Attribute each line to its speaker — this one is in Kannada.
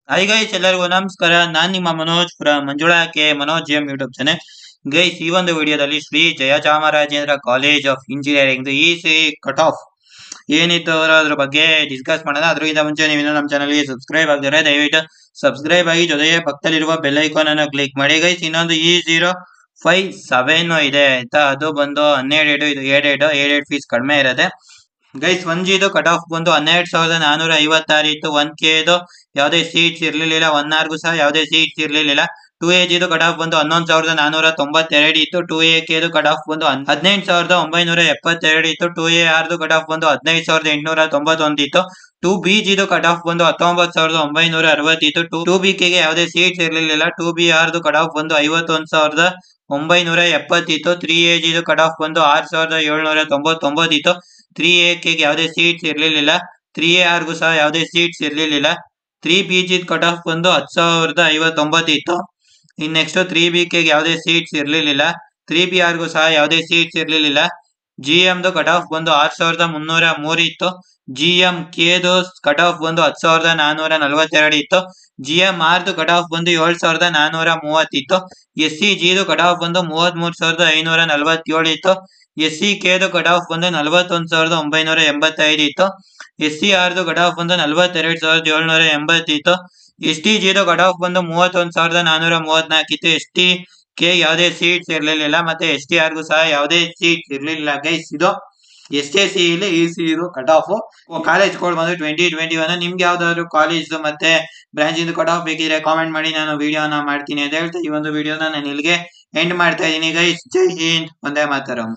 Speaker 1: ಹಾಯ್ ಗೈಸ್, ಎಲ್ಲರಿಗೂ ನಮಸ್ಕಾರ. ನಾನ್ ನಿಮ್ಮ Manoj Manjula K Manoj M YouTube channel. Guys, ಈ ಒಂದು ವಿಡಿಯೋದಲ್ಲಿ Shri Jayachamarajendra college of engineering EC cut off ಏನಿತ್ತು ಅದ್ರ ಬಗ್ಗೆ ಡಿಸ್ಕಸ್ ಮಾಡೋಣ. ಅದರಿಂದ ಮುಂಚೆ ನೀವು ನಮ್ಮ ಚಾನಲ್ಗೆ ಸಬ್ಸ್ಕ್ರೈಬ್ ಆಗಿದ್ರೆ ದಯವಿಟ್ಟು ಸಬ್ಸ್ಕ್ರೈಬ್ ಆಗಿ, ಜೊತೆಗೆ ಪಕ್ಕದಲ್ಲಿರುವ ಬೆಲ್ ಐಕಾನ್ ಅನ್ನು ಕ್ಲಿಕ್ ಮಾಡಿ. ಗೈಸ್, ಇನ್ನೊಂದು E057 ಇದೆ ಆಯ್ತಾ, ಅದು ಬಂದು 12 ಇದು 7 ಫೀಸ್ ಕಡಿಮೆ ಇರುತ್ತೆ. ಗೈಸ್, 1G ಕಟ್ ಆಫ್ ಬಂದು 12,456 ಇತ್ತು. 1K ಯಾವುದೇ ಸೀಟ್ಸ್ ಇರ್ಲಿಲ್ಲ. 1R ಸಹ ಯಾವುದೇ ಸೀಟ್ಸ್ ಇರ್ಲಿಲ್ಲ. 2AG ಕಟ್ ಆಫ್ ಬಂದು 11,492 ಇತ್ತು. 2AK ಕಟ್ ಆಫ್ ಬಂದು 18,972 ಇತ್ತು. 2AR ಕಟ್ ಆಫ್ ಬಂದು 15,891 ಇತ್ತು. 2BG ಕಟ್ ಆಫ್ ಬಂದು 19,960 ಇತ್ತು. 2BK ಗೆ ಯಾವುದೇ ಸೀಟ್ಸ್ ಇರ್ಲಿಲ್ಲ. 2BR ಕಟ್ ಆಫ್ ಬಂದು 51,970 ಇತ್ತು. 3AG ಕಟ್ ಆಫ್ ಬಂದು 6,799 ಇತ್ತು. 3AK ಗೆ ಯಾವುದೇ ಸೀಟ್ಸ್ ಇರ್ಲಿಲ್ಲ. 3AR ಸಹ ಯಾವುದೇ ಸೀಟ್ಸ್ ಇರ್ಲಿಲ್ಲ. 3BG ಕಟ್ ಆಫ್ ಬಂದು 10,059 ಇತ್ತು. ಇನ್ ನೆಕ್ಸ್ಟ್ 3BK ಗೆ ಯಾವುದೇ ಸೀಟ್ಸ್ ಇರ್ಲಿಲ್ಲ. 3BR ಸಹ ಯಾವುದೇ ಸೀಟ್ಸ್ ಇರ್ಲಿಲ್ಲ. GM ಕಟ್ ಆಫ್ ಬಂದು 6,303 ಇತ್ತು. GMK ಕಟ್ ಆಫ್ ಬಂದು 10,442 ಇತ್ತು. GMR ಕಟ್ ಆಫ್ ಬಂದು 7,430 ಇತ್ತು. SCG ಕಟ್ ಆಫ್ ಬಂದು 33,547 ಇತ್ತು. SCK ಕಟ್ ಆಫ್ ಬಂದು 41,985 ಇತ್ತು. SCR ಕಟ್ ಆಫ್ ಬಂದು 42,780 ಇತ್ತು. STG ಕಟ್ ಆಫ್ ಬಂದು 31,434 ಇತ್ತು. STK ಯಾವುದೇ ಸೀಟ್ಸ್ ಇರ್ಲಿಲ್ಲ. ಮತ್ತೆ STR ಸಹ ಯಾವುದೇ ಸೀಟ್ಸ್ ಇರ್ಲಿಲ್ಲ. ಗೈಸ್, ಇದು SJC ಇಲ್ಲಿ EC cut off. College code ಬಂದು 2021. ನಿಮ್ಗೆ ಯಾವ್ದಾದ್ರು ಕಾಲೇಜ್ ಮತ್ತೆ ಬ್ರಾಂಚ್ ಇಂದ ಕಟ್ ಆಫ್ ಬೇಕಿದ್ರೆ ಕಾಮೆಂಟ್ ಮಾಡಿ, ನಾನು ವಿಡಿಯೋನ ಮಾಡ್ತೀನಿ ಅಂತ ಹೇಳ್ತಾ ಈ ಒಂದು ವಿಡಿಯೋನ ನಾನು ಇಲ್ಲಿಗೆ ಎಂಡ್ ಮಾಡ್ತಾ ಇದ್ದೀನಿ. ಗೈಸ್, ಜೈ ಹಿಂದ್, ವಂದೇ ಮಾತರಂ.